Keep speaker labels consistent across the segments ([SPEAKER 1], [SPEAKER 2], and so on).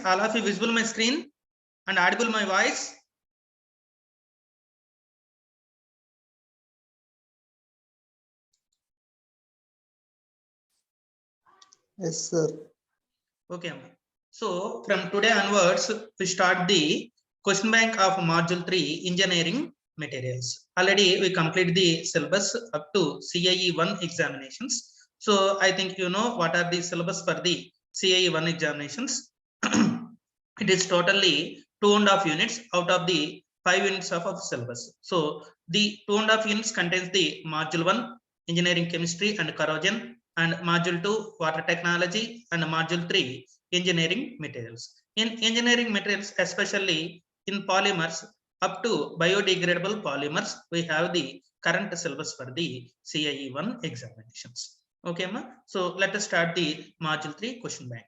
[SPEAKER 1] all of you visible my screen and audible my voice?
[SPEAKER 2] Yes, sir.
[SPEAKER 1] Okay. So from today onwards, we start the question bank of module 3 engineering materials. Already we complete the syllabus up to CIE 1 examinations. So I think you know what are the syllabus for the CIE 1 examinations. It is totally 2.5 units out of the 5 units of syllabus. So the 2.5 units contains the module 1 engineering chemistry and corrosion, and module 2 water technology, and module 3 engineering materials. In engineering materials, especially in polymers up to biodegradable polymers, we have the current syllabus for the CIE 1 examinations. Okay, ma? So let us start the module 3 question bank.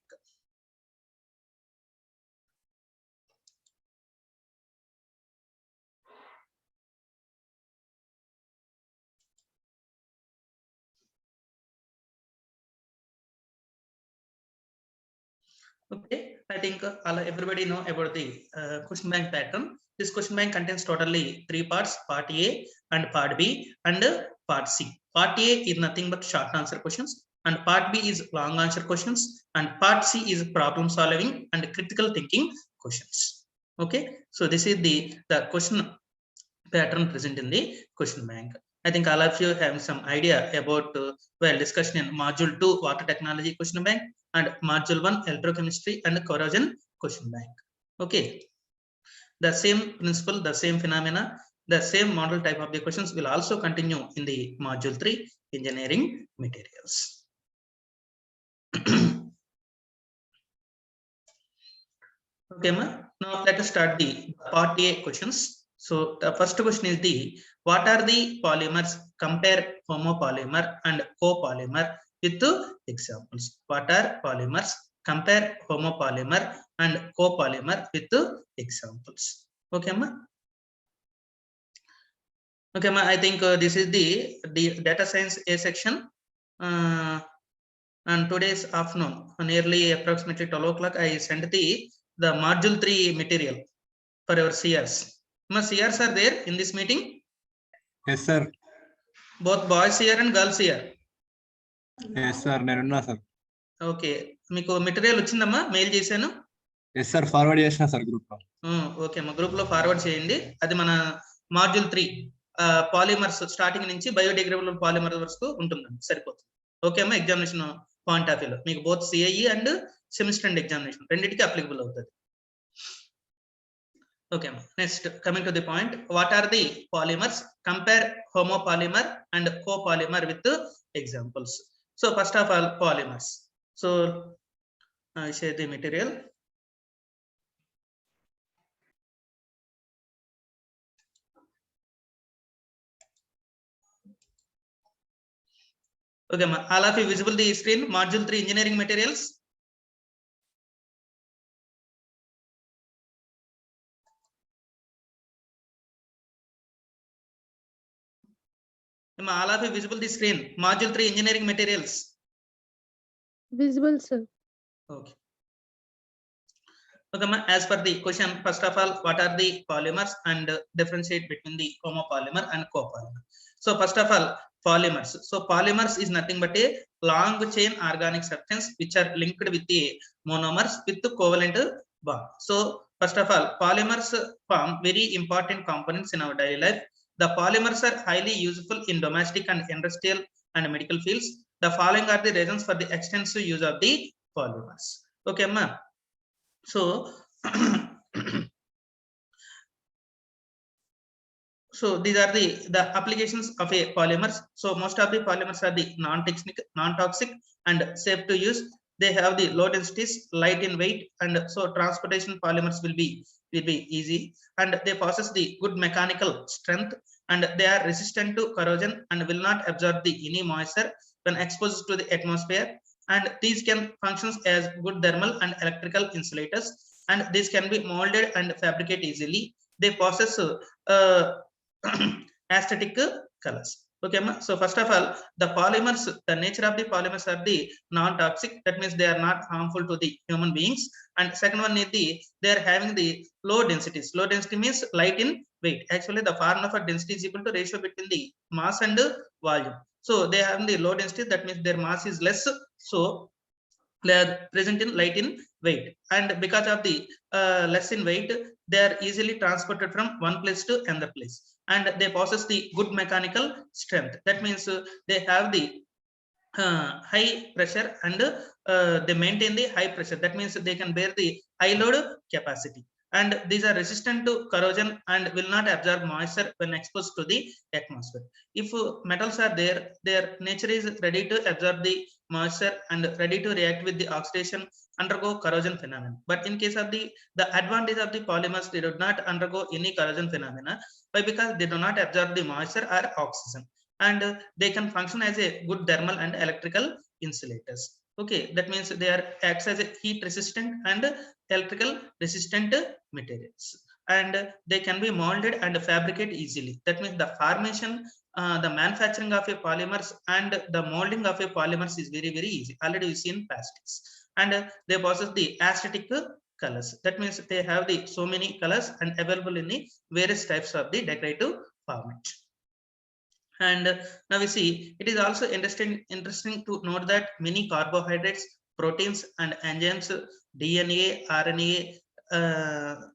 [SPEAKER 1] Okay, I think everybody know about the question bank pattern. This question bank contains totally 3 parts: part A and part B and part C. Part A is nothing but short answer questions, and part B is long answer questions, and part C is problem solving and critical thinking questions. Okay, so this is the question pattern present in the question bank. I think all of you have some idea about well discussion in module 2 water technology question bank and module 1 electrochemistry and corrosion question bank. Okay, the same principle, the same phenomena, the same model type of the questions will also continue in the module 3 engineering materials. Okay, ma. Now let us start the part A questions. So the first question is the what are the polymers? Compare homopolymer and copolymer with examples. What are polymers? Compare homopolymer and copolymer with examples. Okay, ma. Okay, ma. I think this is the data science A section. And today's afternoon, nearly approximately 12 o'clock, I sent the module 3 material for our CRs. My CRs are there in this meeting?
[SPEAKER 3] Yes, sir.
[SPEAKER 1] Both boys here and girls here?
[SPEAKER 3] Yes, sir. Sir.
[SPEAKER 1] Okay. Meeku material vachindamma mail chesanu?
[SPEAKER 3] Yes, sir. Forward chesina sir group lo.
[SPEAKER 1] Okay, ma group lo forward cheyandi. Adi mana module 3 polymers starting nunchi biodegradable polymer varaku untundandi. Saripotundi. Okay, ma examination point of view lo meeku both CIE and semester end examination renditiki applicable avutadi. Okay, next coming to the point, what are the polymers? Compare homopolymer and copolymer with examples. So first of all, polymers. So I share the material. Okay, all of you visible the screen, module 3 engineering materials. All of you visible the screen, module 3 engineering materials.
[SPEAKER 4] Visible, sir.
[SPEAKER 1] Okay. Okay, as per the question, first of all, what are the polymers and differentiate between the homopolymer and copolymer. So first of all, polymers. So polymers is nothing but a long chain organic substance which are linked with the monomers with the covalent bond. So first of all, polymers form very important components in our daily life. The polymers are highly useful in domestic and industrial and medical fields. The following are the reasons for the extensive use of the polymers. Okay, ma'am. So so these are the applications of a polymers. So most of the polymers are the non-toxic and safe to use. They have the low densities, light in weight, and so transportation polymers will be easy, and they possess the good mechanical strength, and they are resistant to corrosion and will not absorb the any moisture when exposed to the atmosphere. And these can function as good thermal and electrical insulators, and these can be molded and fabricated easily. They possess aesthetic colors. Okay, so first of all, the polymers, the nature of the polymers are the non-toxic. That means they are not harmful to the human beings. And second one is they are having the low densities. Low density means light in weight. Actually, the formula for density is equal to ratio between the mass and volume. So they have the low density. That means their mass is less. So they are present in light in weight, and because of the less in weight, they are easily transported from one place to another place, and they possess the good mechanical strength. That means they have the high pressure, and they maintain the high pressure. That means they can bear the high load capacity, and these are resistant to corrosion and will not absorb moisture when exposed to the atmosphere. If metals are there, their nature is ready to absorb the moisture and ready to react with the oxidation, undergo corrosion phenomenon. But in case of the advantage of the polymers, they do not undergo any corrosion phenomena. Why? Because they do not absorb the moisture or oxygen, and they can function as a good thermal and electrical insulators. Okay, that means they are acts as a heat resistant and electrical resistant materials, and they can be molded and fabricate easily. That means the formation, the manufacturing of a polymers and the molding of a polymers is very, very easy. Already we seen plastics, and they possess the aesthetic colors. That means they have the so many colors and available in the various types of the decorative format. And now we see it is also interesting to note that many carbohydrates, proteins, and enzymes, DNA, RNA,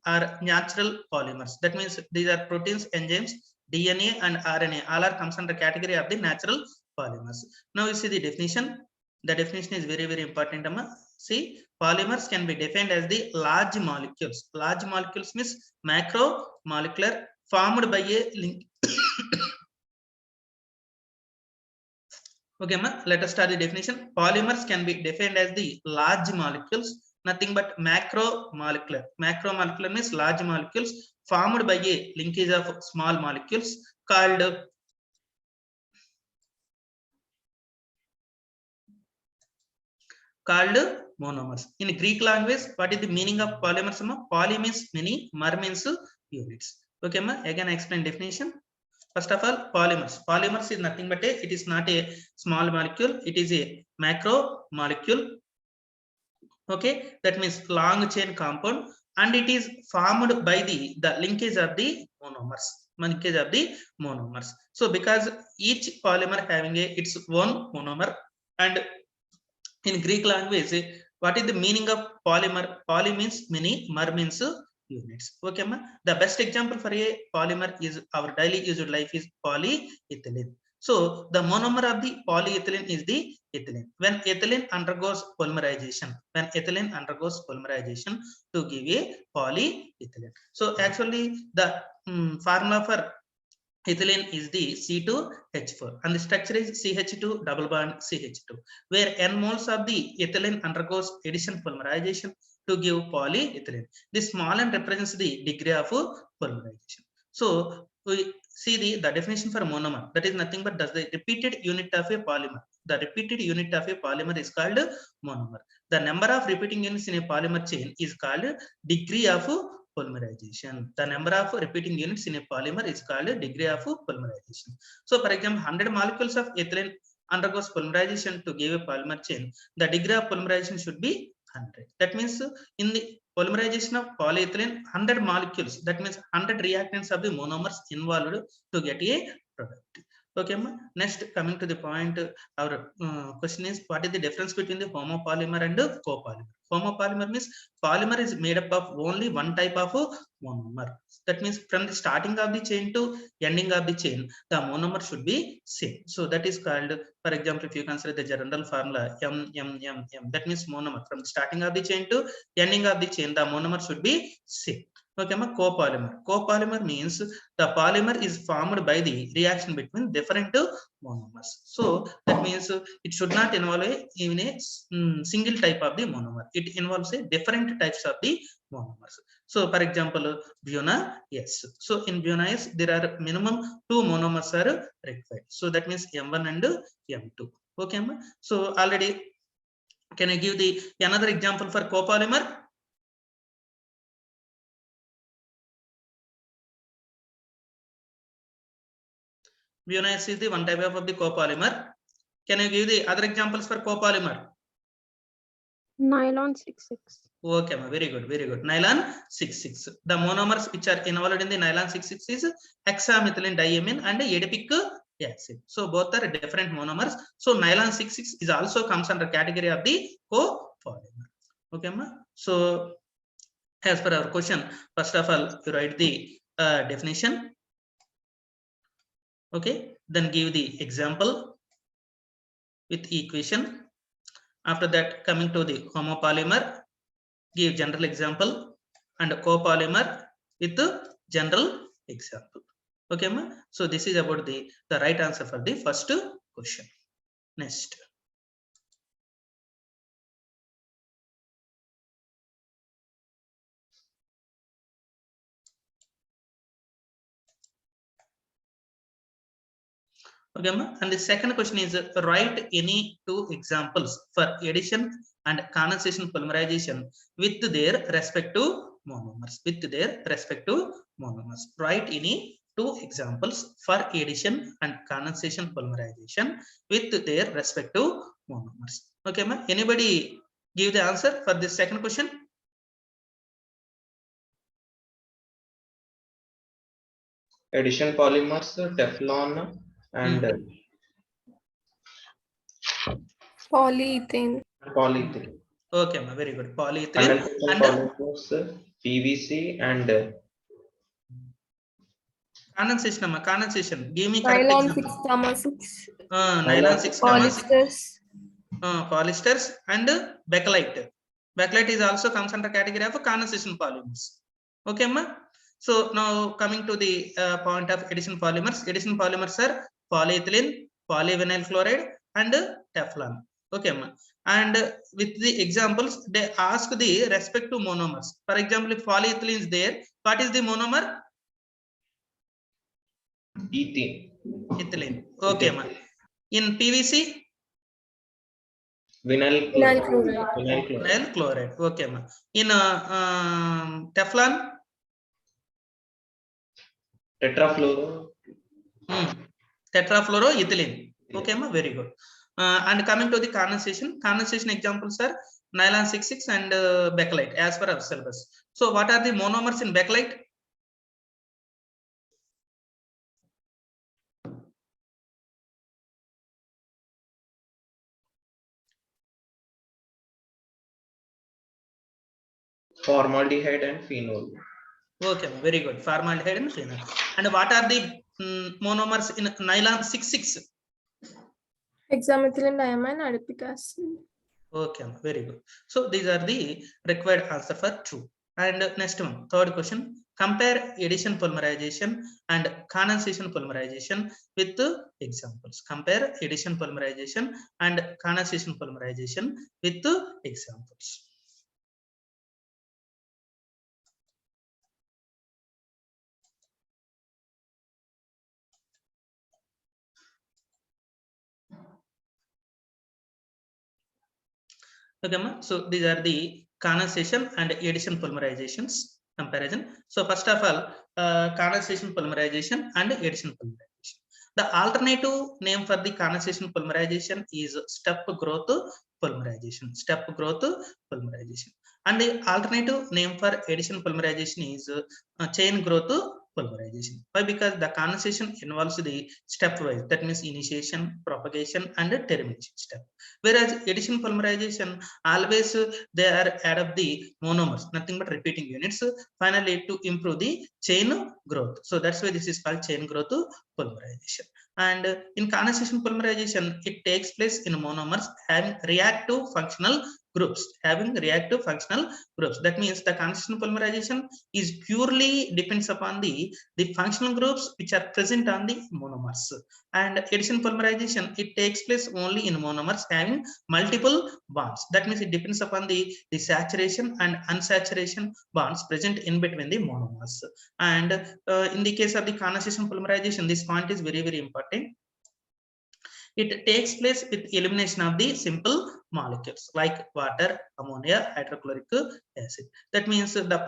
[SPEAKER 1] are natural polymers. That means these are proteins, enzymes, DNA, and RNA. All are comes under category of the natural polymers. Now we see the definition. The definition is very, very important. See, polymers can be defined as the large molecules. Large molecules means macromolecular, formed by a link. Okay, let us start the definition. Polymers can be defined as the large molecules, nothing but macromolecular. Macromolecular means large molecules formed by a linkage of small molecules called monomers. In Greek language, what is the meaning of polymers? Poly means many, mer means units. Okay, again I explain definition. First of all, polymers. Polymers is nothing but it is not a small molecule. It is a macro molecule. Okay, that means long chain compound, and it is formed by the linkage of the monomers. Linkage of the monomers. So because each polymer having its own monomer, and in Greek language, what is the meaning of polymer? Poly means many, mer means units. Okay, the best example for a polymer is our daily used life is polyethylene. So the monomer of the polyethylene is the ethylene. When ethylene undergoes polymerization, to give a polyethylene. So actually the formula for ethylene is the C2H4, and the structure is CH2 double bond CH2, where N moles of the ethylene undergoes addition polymerization to give polyethylene. This small n represents the degree of polymerization. So we see the definition for monomer. That is nothing but the repeated unit of a polymer. The repeated unit of a polymer is called monomer. The number of repeating units in a polymer chain is called degree of polymerization. The number of repeating units in a polymer is called degree of polymerization. So for example, 100 molecules of ethylene undergoes polymerization to give a polymer chain. The degree of polymerization should be 100. That means in the polymerization of polyethylene, 100 molecules, that means 100 reactants of the monomers involved to get a product. Okay, next coming to the point, our question is, what is the difference between the homopolymer and copolymer? Homopolymer means polymer is made up of only one type of monomer. That means from the starting of the chain to ending of the chain, the monomer should be same. So that is called, for example, if you consider the general formula M, that means monomer. From the starting of the chain to ending of the chain, the monomer should be same. Okay, copolymer. Copolymer means the polymer is formed by the reaction between different monomers. So that means it should not involve even a single type of the monomer. It involves a different types of the monomers. So for example, Buna S. So in Buna S, there are minimum 2 monomers are required. So that means M1 and M2. Okay, so already, can I give the another example for copolymer? Butyl is the one type of the copolymer. Can you give the other examples for copolymer?
[SPEAKER 4] Nylon 66.
[SPEAKER 1] Okay, very good, very good. Nylon 66. The monomers which are involved in the nylon 66 is hexamethylene diamine and adipic acid. So both are different monomers. So nylon 66 is also comes under category of the copolymer. Okay, ma. So as per our question, first of all, you write the definition. Okay, then give the example with equation. After that, coming to the homopolymer, give general example, and copolymer with the general example. Okay, ma. So this is about the right answer for the first question. Next. Okay, ma. And the second question is write any two examples for addition and condensation polymerization with their respective monomers. With their respective monomers. Write any two examples for addition and condensation polymerization with their respective monomers. Okay, ma. Anybody give the answer for this second question?
[SPEAKER 5] Addition polymers, Teflon and
[SPEAKER 6] Polyethylene.
[SPEAKER 5] polyethylene.
[SPEAKER 1] Okay, ma. Very good. Polyethylene
[SPEAKER 5] Condensation
[SPEAKER 1] and
[SPEAKER 5] polymers, PVC and
[SPEAKER 1] condensation, ma. Condensation. Give me correct
[SPEAKER 6] Nylon
[SPEAKER 1] example.
[SPEAKER 6] 6,6.
[SPEAKER 1] Nylon 6,
[SPEAKER 6] Polyesters.
[SPEAKER 1] Polyesters and bakelite. Bakelite is also comes under category of condensation polymers. Okay, ma. So now coming to the point of addition polymers. Addition polymers are polyethylene, polyvinyl chloride, and Teflon. Okay, ma. And with the examples, they ask the respective monomers. For example, if polyethylene is there, what is the monomer? Ethylene. Okay, ma. In PVC?
[SPEAKER 5] vinyl
[SPEAKER 6] chloride.
[SPEAKER 1] Vinyl chloride. Okay, ma. In Teflon?
[SPEAKER 5] tetrafluoro.
[SPEAKER 1] Tetrafluoroethylene. Okay, ma. Very good. And coming to the condensation examples are nylon 66 and bakelite as per our syllabus. So what are the monomers in bakelite?
[SPEAKER 5] Formaldehyde and phenol.
[SPEAKER 1] Okay, very good. Formaldehyde and phenol. And what are the monomers in nylon 66?
[SPEAKER 6] Hexamethylene diamine, adipic acid.
[SPEAKER 1] Okay, very good. So these are the required answer for true. And next one, third question. Compare addition polymerization and condensation polymerization with the examples. Compare addition polymerization and condensation polymerization with the examples. Okay, ma. So these are the condensation and addition polymerizations comparison. So first of all, condensation polymerization and addition polymerization. The alternative name for the condensation polymerization is step growth polymerization. Step growth polymerization. And the alternative name for addition polymerization is chain growth polymerization. Why? Because the condensation involves the stepwise, that means initiation, propagation, and termination step. Whereas addition polymerization, always they are add up the monomers, nothing but repeating units, finally to improve the chain growth. So that's why this is called chain growth polymerization. And in condensation polymerization, it takes place in monomers having reactive functional groups. That means the condensation polymerization is purely depends upon the functional groups which are present on the monomers. And addition polymerization, it takes place only in monomers having multiple bonds. That means it depends upon the saturation and unsaturation bonds present in between the monomers. And in the case of the condensation polymerization, this point is very, very important. It takes place with elimination of the simple molecules like water, ammonia, hydrochloric acid. That means the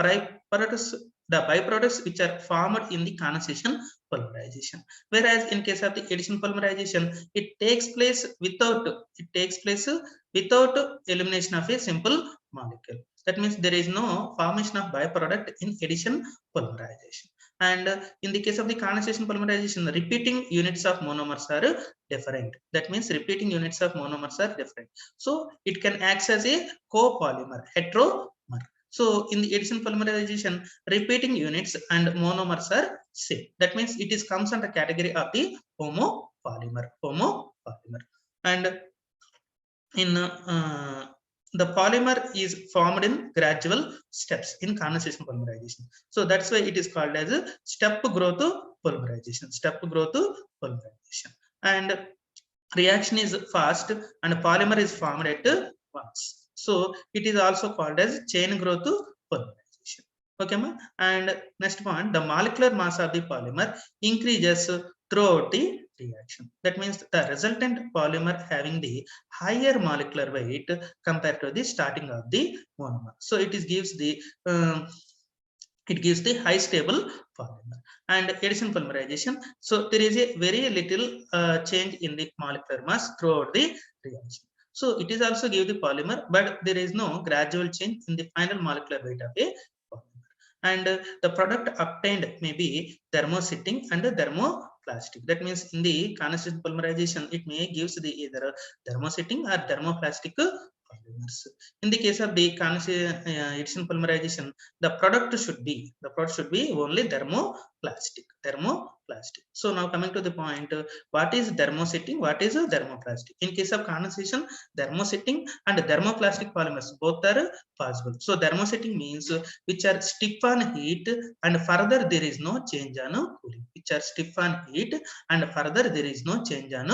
[SPEAKER 1] the byproducts which are formed in the condensation polymerization. Whereas in case of the addition polymerization, it takes place without elimination of a simple molecule. That means there is no formation of byproduct in addition polymerization. And in the case of the condensation polymerization, the repeating units of monomers are different. That means repeating units of monomers are different. So it can act as a copolymer, heteromer. So in the addition polymerization, repeating units and monomers are same. That means it is comes under category of the homopolymer. And in the polymer is formed in gradual steps in condensation polymerization. So that's why it is called as a step growth polymerization. And reaction is fast and polymer is formed at once. So it is also called as chain growth polymerization. Okay, ma? And next one, the molecular mass of the polymer increases throughout the reaction. That means the resultant polymer having the higher molecular weight compared to the starting of the monomer. So it gives the high stable polymer. And addition polymerization, so there is a very little change in the molecular mass throughout the reaction. So it is also give the polymer, but there is no gradual change in the final molecular weight of a polymer. And the product obtained may be thermosetting and thermoplastic. That means in the condensation polymerization, it may gives the either thermosetting or thermoplastic polymers. In the case of the addition polymerization, the product should be only thermoplastic. So now coming to the point, what is thermosetting, what is a thermoplastic? In case of condensation, thermosetting and thermoplastic polymers both are possible. So thermosetting means which are stiff on heat and further there is no change on cooling. Which are stiff on heat and further there is no change on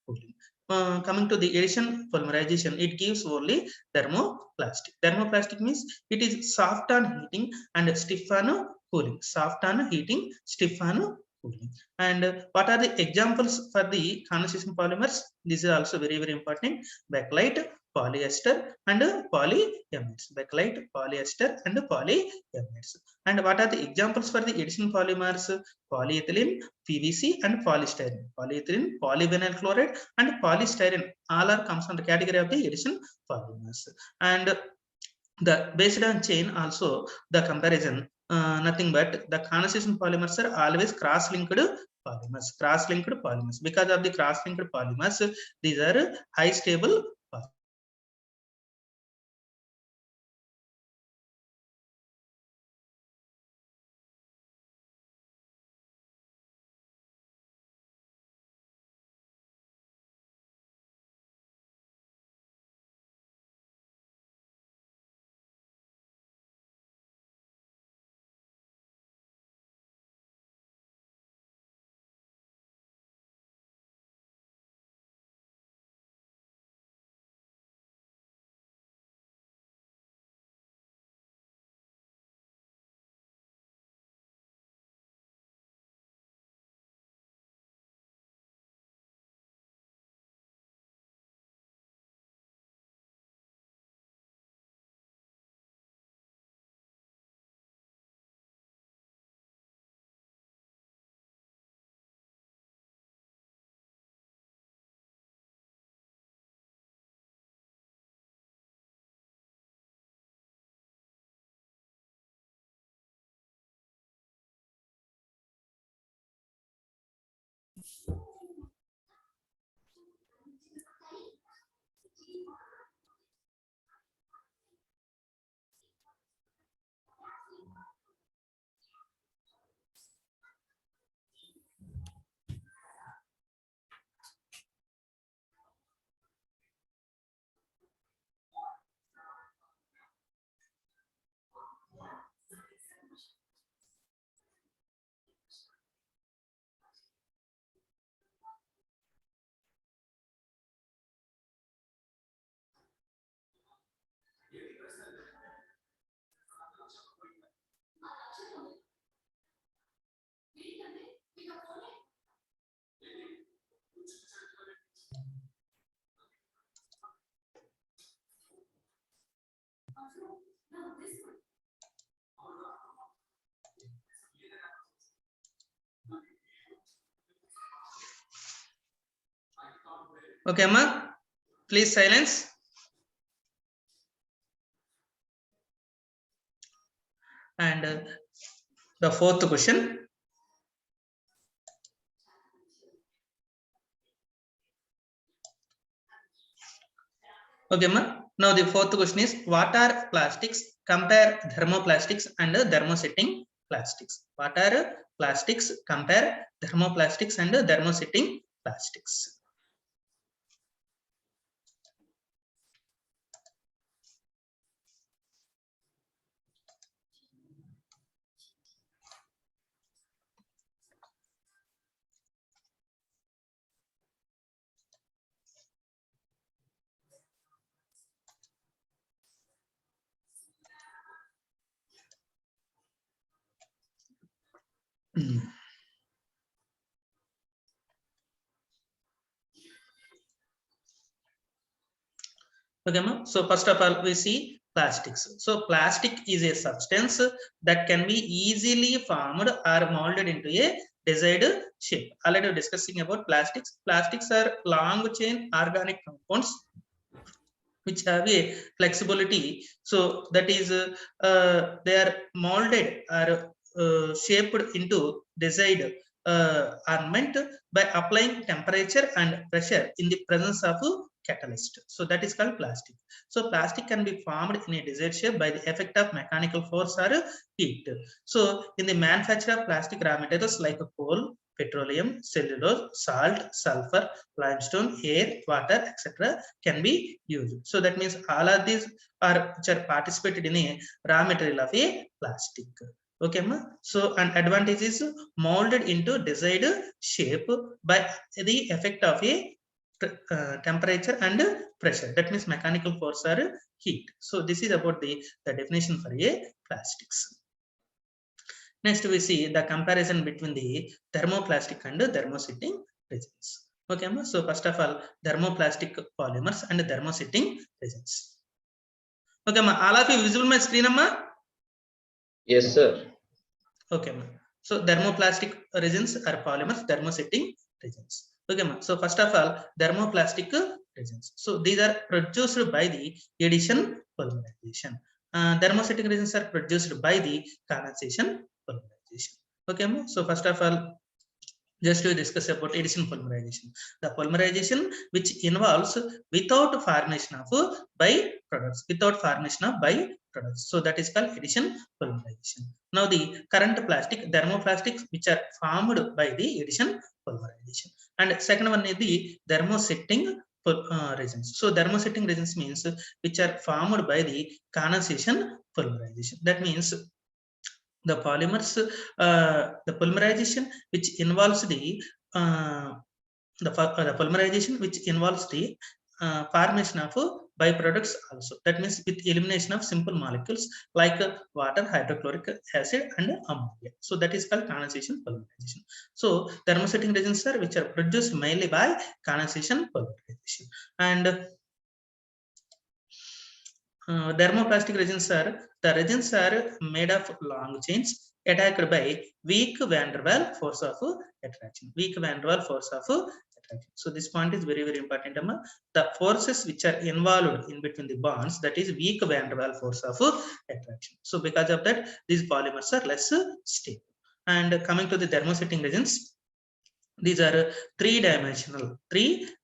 [SPEAKER 1] cooling. Coming to the addition polymerization, it gives only thermoplastic. Thermoplastic means it is soft on heating and stiff on cooling. Soft on heating, stiff on cooling. And what are the examples for the condensation polymers? This is also very, very important. Bakelite, polyester and polyamides. Bakelite, polyester and polyamides. And what are the examples for the addition polymers? Polyethylene, PVC and polystyrene. Polyethylene, polyvinyl chloride and polystyrene all are comes under category of the addition polymers. And the based on chain also the comparison, nothing but the condensation polymers are always cross-linked polymers. Because of the cross-linked polymers, these are high stable polymers. Okay, amma, please silence. And the fourth question. Okay, ma. Now the fourth question is, what are plastics? Compare thermoplastics and thermosetting plastics. What are plastics? Compare thermoplastics and thermosetting plastics. Okay, ma. So first of all, we see plastics. So plastic is a substance that can be easily formed or molded into a desired shape. Already discussing about plastics. Plastics are long chain organic compounds which have a flexibility. So that is they are molded or shaped into desired ornament by applying temperature and pressure in the presence of catalyst. So that is called plastic. So plastic can be formed in a desired shape by the effect of mechanical force or heat. So in the manufacture of plastic raw materials like coal, petroleum, cellulose, salt, sulfur, limestone, air, water, etc. can be used. So that means all of these are which are participated in a raw material of a plastic. Okay, ma. So an advantage is molded into desired shape by the effect of a temperature and pressure. That means mechanical force or heat. So this is about the definition for a plastics. Next, we see the comparison between the thermoplastic and thermosetting resins. Okay, ma. So first of all, thermoplastic polymers and thermosetting resins. Okay, ma. All of you visible my screen, amma?
[SPEAKER 5] Yes, sir.
[SPEAKER 1] Okay, ma. So thermoplastic resins are polymers, thermosetting resins. Okay, ma. So first of all, thermoplastic resins. So these are produced by the addition polymerization. Thermosetting resins are produced by the condensation polymerization. Okay, ma. So first of all, just to discuss about addition polymerization. The polymerization which involves without formation of byproducts, without formation of byproducts. So that is called addition polymerization. Now the current plastic, thermoplastics which are formed by the addition polymerization. And second one is the thermosetting resins. So thermosetting resins means which are formed by the condensation polymerization. That means the polymers, the polymerization which involves the polymerization which involves the formation of byproducts also. That means with elimination of simple molecules like water, hydrochloric acid, and ammonia. So that is called condensation polymerization. So thermosetting resins are which are produced mainly by condensation polymerization. And thermoplastic resins are made of long chains attacked by weak van der Waals force of attraction. Weak van der Waals force of attraction. So this point is very, very important. The forces which are involved in between the bonds, that is weak van der Waals force of attraction. So because of that, these polymers are less stable. And coming to the thermosetting resins, these are three-dimensional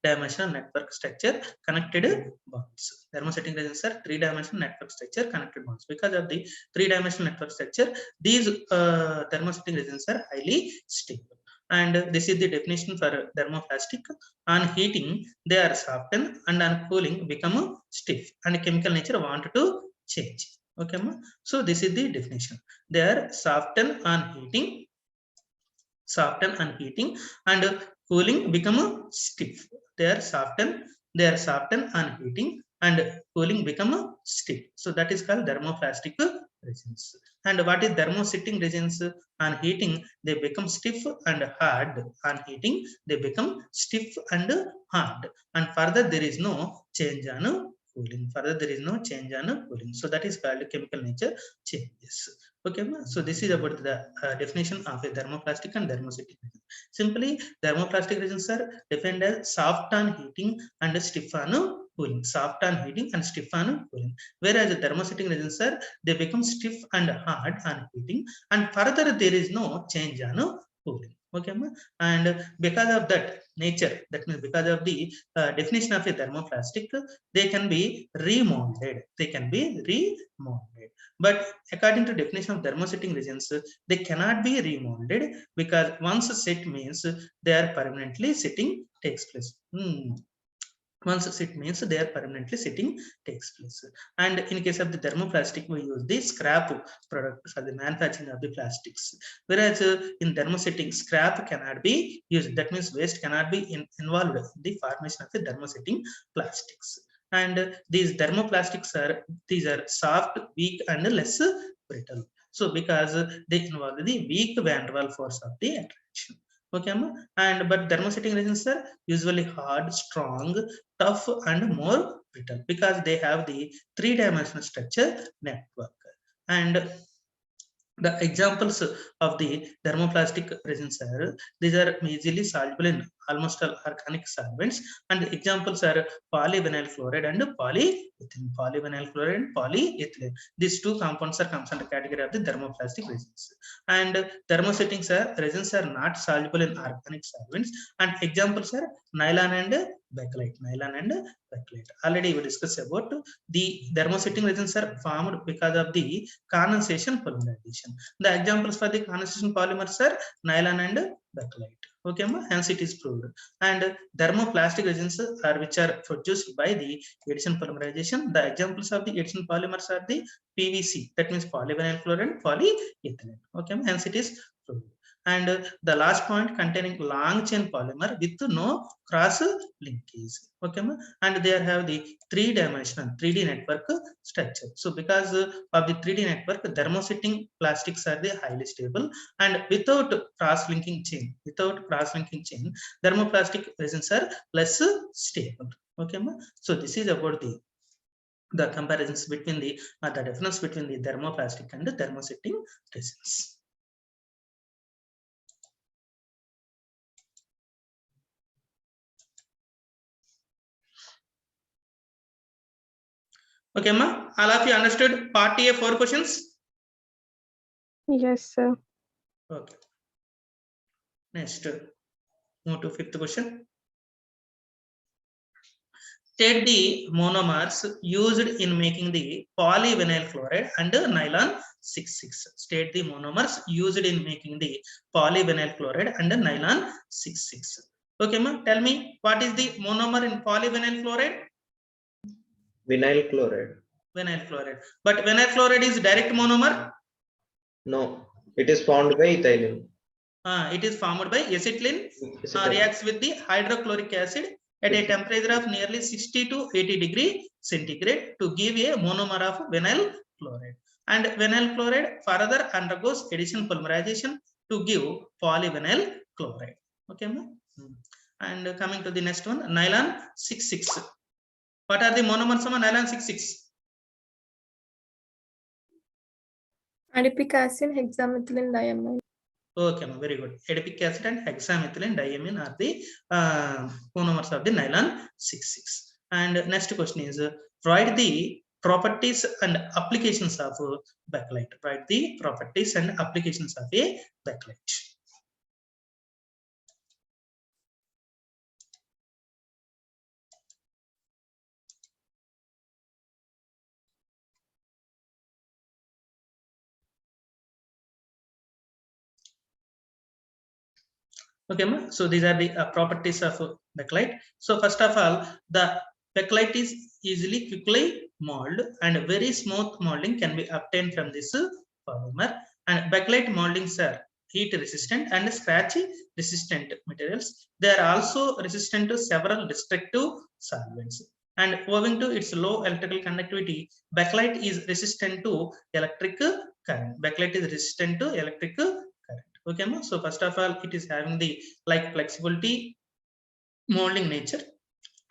[SPEAKER 1] network structure connected bonds. Thermosetting resins are three-dimensional network structure connected bonds. Because of the three-dimensional network structure, these thermosetting resins are highly stable. And this is the definition for thermoplastic. On heating, they are softened, and on cooling, become stiff, and chemical nature want to change. Okay, ma? So this is the definition. They are softened on heating, and cooling become stiff. They are softened on heating, and cooling become stiff. So that is called thermoplastic resins. And what is thermosetting resins? On heating, they become stiff and hard. On heating, they become stiff and hard. And further, there is no change on cooling. So that is called chemical nature changes. Okay, so this is about the definition of a thermoplastic and thermosetting resins. Simply, thermoplastic resins are defined as soft on heating and stiff on cooling. Soft on heating and stiff on cooling. Whereas the thermosetting resins are, they become stiff and hard on heating, and further there is no change on cooling. Okay, and because of that nature, that means because of the definition of a thermoplastic, they can be remolded. They can be remolded. But according to definition of thermosetting resins, they cannot be remolded, because once set means they are permanently sitting takes place. Once sit means they are permanently sitting takes place. And in case of the thermoplastic, we use the scrap product for the manufacturing of the plastics. Whereas in thermosetting, scrap cannot be used. That means waste cannot be involved in the formation of the thermosetting plastics. And these thermoplastics are soft, weak, and less brittle. So because they involve the weak van der Waals force of the attraction. Okay, and but thermosetting resins are usually hard, strong, tough, and more brittle, because they have the three-dimensional structure network. And the examples of the thermoplastic resins are, these are easily soluble in almost all organic solvents, and the examples are polyvinyl chloride and polyethylene. Polyvinyl chloride and polyethylene. These two compounds comes under category of the thermoplastic resins. And thermosetting resins are not soluble in organic solvents, and examples are nylon and bakelite. Nylon and bakelite. Already we discussed about the thermosetting resins are formed because of the condensation polymerization. The examples for the condensation polymers are nylon and bakelite. Okay, hence it is proved. And thermoplastic resins are which are produced by the addition polymerization. The examples of the addition polymers are the PVC, that means polyvinyl chloride and polyethylene. Okay, hence it is proved. And the last point, containing long chain polymer with no cross linkage. Okay, and they have the three-dimensional 3D network structure. So because of the 3D network, thermosetting plastics are the highly stable, and without cross-linking chain, thermoplastic resins are less stable. Okay, so this is about the comparisons between the difference between the thermoplastic and the thermosetting resins. Okay, ma, all of you understood part A 4 questions?
[SPEAKER 4] Yes, sir.
[SPEAKER 1] Okay. Next, move to 5th question. State the monomers used in making the polyvinyl chloride and nylon 6,6. State the monomers used in making the polyvinyl chloride and nylon 6,6. Okay, ma, tell me what is the monomer in polyvinyl chloride?
[SPEAKER 5] Vinyl chloride.
[SPEAKER 1] Vinyl chloride. But vinyl chloride is direct monomer?
[SPEAKER 5] No, it is formed by ethylene.
[SPEAKER 1] It is formed by acetylene, reacts with the hydrochloric acid at a temperature of nearly 60 to 80 degree centigrade to give a monomer of vinyl chloride. And vinyl chloride further undergoes addition polymerization to give polyvinyl chloride. Okay, and coming to the next one, nylon 6,6. What are the monomers of nylon 6,6?
[SPEAKER 6] Adipic acid, hexamethylene diamine.
[SPEAKER 1] Okay, very good. Adipic acid and hexamethylene diamine are the monomers of the nylon 6,6. And next question is, write the properties and applications of bakelite. Write the properties and applications of a bakelite. Okay, so these are the properties of bakelite. So first of all, the bakelite is easily quickly molded, and very smooth molding can be obtained from this polymer. And bakelite moldings are heat resistant and scratch resistant materials. They are also resistant to several destructive solvents. And owing to its low electrical conductivity, bakelite is resistant to electric current. Bakelite is resistant to electric current. Okay, so first of all, it is having the like flexibility, molding nature,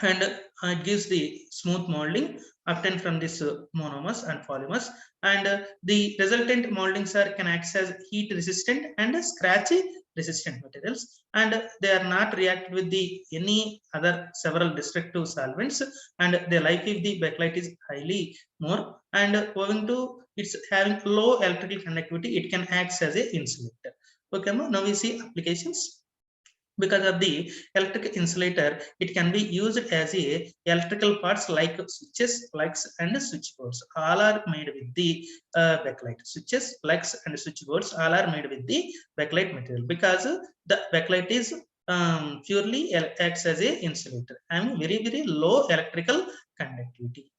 [SPEAKER 1] and it gives the smooth molding obtained from this monomers and polymers. And the resultant moldings can act as heat resistant and scratch resistant materials, and they are not reacted with the any other several destructive solvents, and the life of the bakelite is highly more, and owing to it's having low electrical conductivity, it can act as a insulator. Okay, now we see applications. Because of the electric insulator, it can be used as a electrical parts like switches, plugs, and switchboards. All are made with the bakelite. Switches, plugs, and switchboards all are made with the bakelite material, because the bakelite is purely acts as a insulator and very low electrical conductivity.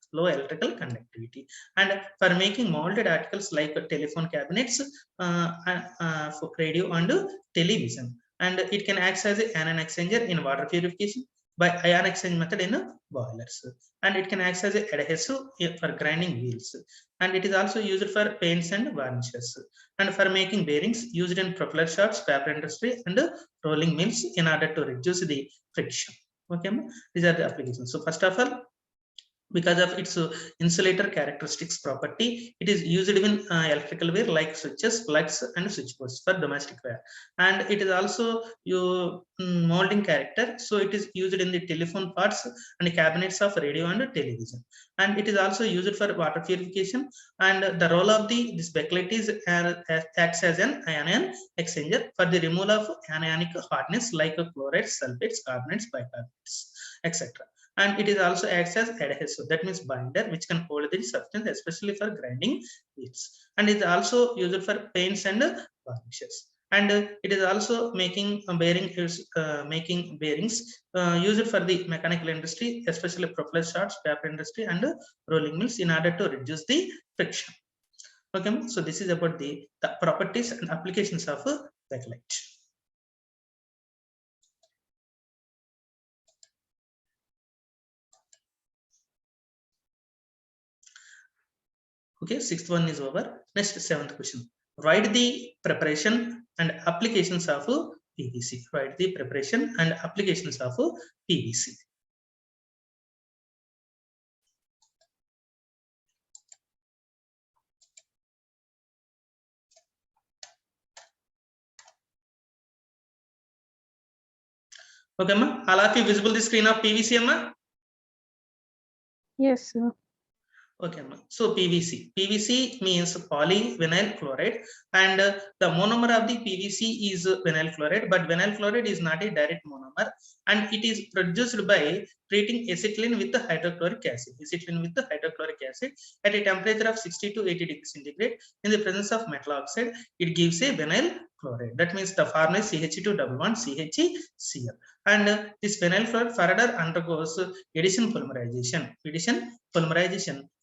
[SPEAKER 1] And for making molded articles like telephone cabinets, for radio and television, and it can act as an anion exchanger in water purification by ion exchange method in boilers, and it can act as an adhesive for grinding wheels, and it is also used for paints and varnishes, and for making bearings used in propeller shops, paper industry, and rolling mills in order to reduce the friction. Okay, these are the applications. So first of all, because of its insulator characteristics property, it is used in electrical wear like switches, plugs, and switchboards for domestic wear, and it is also molding character, so it is used in the telephone parts and cabinets of radio and television, and it is also used for water purification, and the role of this bakelite is acts as an ion exchanger for the removal of anionic hardness like chlorides, sulfates, carbonates, bicarbonates, etc. And it is also acts as adhesive, that means binder, which can hold the substance, especially for grinding wheels, and it is also used for paints and varnishes, and it is also making bearings used for the mechanical industry, especially propeller shops, paper industry, and rolling mills in order to reduce the friction. Okay, so this is about the properties and applications of bakelite. Okay, sixth one is over. Next, seventh question. Write the preparation and applications of PVC. Write the preparation and applications of PVC. Okay, ma. All of you visible the screen of PVC, ma?
[SPEAKER 4] Yes, sir.
[SPEAKER 1] Okay, so PVC means polyvinyl chloride, and the monomer of the PVC is vinyl chloride, but vinyl chloride is not a direct monomer, and it is produced by treating acetylene with the hydrochloric acid. Acetylene with the hydrochloric acid at a temperature of 60 to 80 degrees centigrade in the presence of metal oxide, it gives a vinyl chloride. That means the formula is CH211CHCl, and this vinyl chloride further undergoes addition polymerization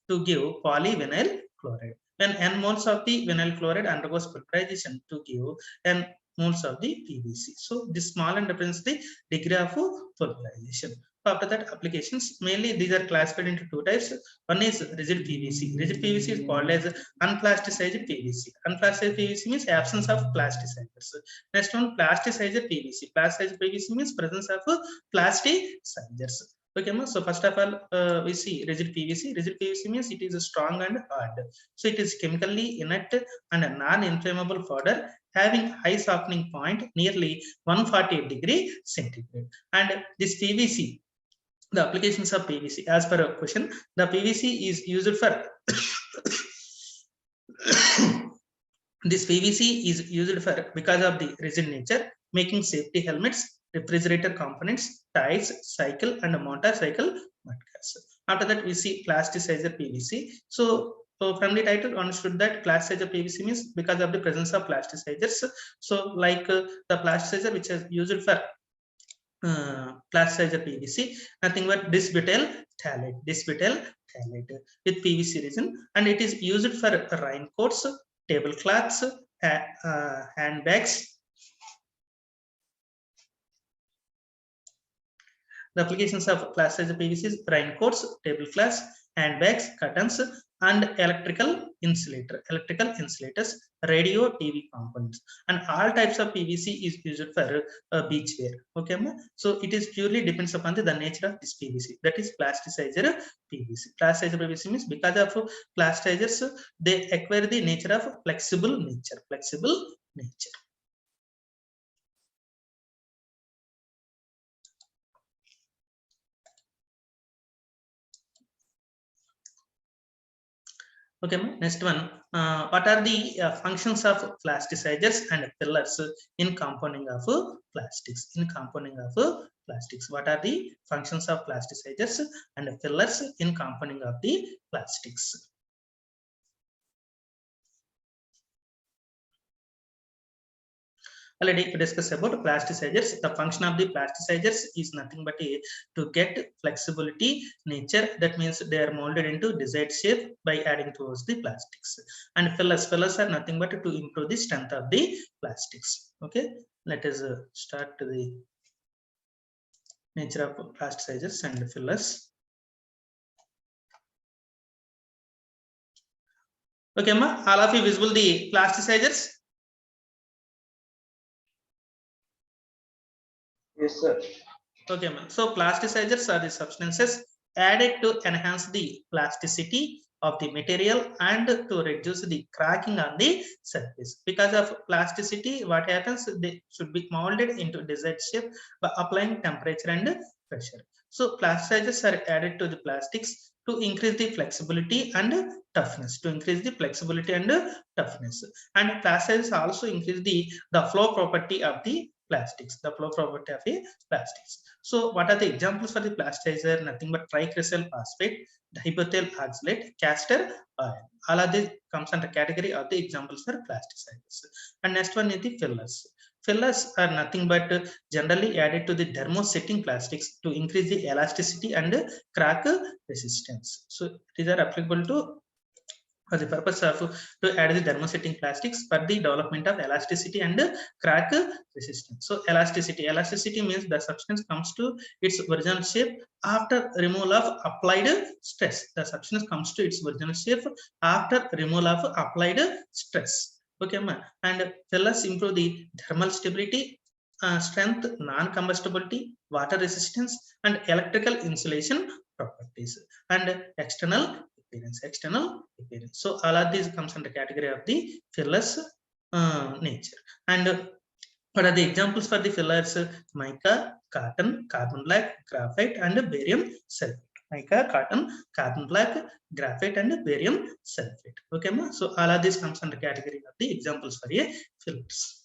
[SPEAKER 1] to give polyvinyl chloride. When n moles of the vinyl chloride undergoes polymerization to give n moles of the PVC. So this small n represents the degree of polymerization. After that, applications, mainly these are classified into two types. One is rigid PVC. Rigid PVC is called as unplasticized PVC. Unplasticized PVC means absence of plasticizers. Next one, plasticized PVC. Plasticized PVC means presence of plasticizers. Okay, so first of all, we see rigid PVC. Rigid PVC means it is strong and hard. So it is chemically inert and a non-inflammable powder having high softening point, nearly 148 degrees centigrade. And this PVC, the applications of PVC, as per a question, the PVC is used for this PVC is used for because of the rigid nature, making safety helmets, refrigerator components, tires, cycle, and motorcycle mudguards. After that, we see plasticizer PVC. So from the title, understood that plasticizer PVC means because of the presence of plasticizers. So like the plasticizer which is used for plasticizer PVC, nothing but disbutyl phthalate with PVC resin, and it is used for raincoats, tablecloths, handbags. The applications of plasticizer PVC is raincoats, tablecloths, handbags, curtains, and electrical insulators, radio, TV components, and all types of PVC is used for beach wear. Okay, so it is purely depends upon the nature of this PVC. That is plasticizer PVC. Plasticizer PVC means because of plasticizers, they acquire the nature of flexible nature. Okay, next one. What are the functions of plasticizers and fillers in compounding of plastics? In compounding of plastics, what are the functions of plasticizers and fillers in compounding of the plastics? Already we discussed about plasticizers. The function of the plasticizers is nothing but to get flexibility nature. That means they are molded into desired shape by adding towards the plastics. And fillers are nothing but to improve the strength of the plastics. Okay, let us start the nature of plasticizers and fillers. Okay, ma, all of you visible the plasticizers?
[SPEAKER 5] Yes, sir.
[SPEAKER 1] Okay, ma'am. So plasticizers are the substances added to enhance the plasticity of the material and to reduce the cracking on the surface. Because of plasticity, what happens? They should be molded into desired shape by applying temperature and pressure. So plasticizers are added to the plastics to increase the flexibility and toughness. To increase the flexibility and toughness. And plasticizers also increase the flow property of the plastics. The flow property of a plastics. So what are the examples for the plasticizer? Nothing but tricrysyl phosphate, dimethyl oxalate, castor oil. All of this comes under category of the examples for plasticizers. And next one is the fillers. Fillers are nothing but generally added to the thermosetting plastics to increase the elasticity and crack resistance. So these are applicable to for the purpose of to add the thermosetting plastics for the development of elasticity and crack resistance. So elasticity means the substance comes to its original shape after removal of applied stress. The substance comes to its original shape after removal of applied stress. Okay, ma. And fillers improve the thermal stability, strength, non-combustibility, water resistance, and electrical insulation properties, and external appearance. So all of these comes under category of the fillers nature. And what are the examples for the fillers? Mica, cotton, carbon black, graphite, and barium sulfate. Mica, cotton, carbon black, graphite, and barium sulfate. Okay, ma? So all of these comes under category of the examples for a fillers.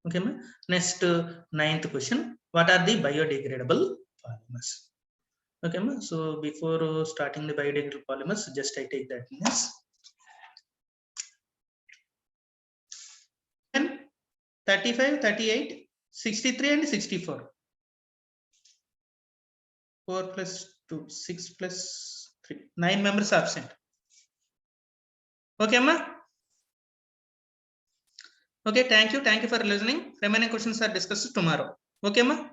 [SPEAKER 1] Okay, ma? Next, ninth question. What are the biodegradable polymers? Okay, ma? So before starting the biodegradable polymers, just I take that yes. 35, 38, 63, and 64. 4 plus 2, 6 plus 3. 9 members absent. Okay, ma? Okay, thank you. Thank you for listening. Remaining questions are discussed tomorrow. Okay, ma?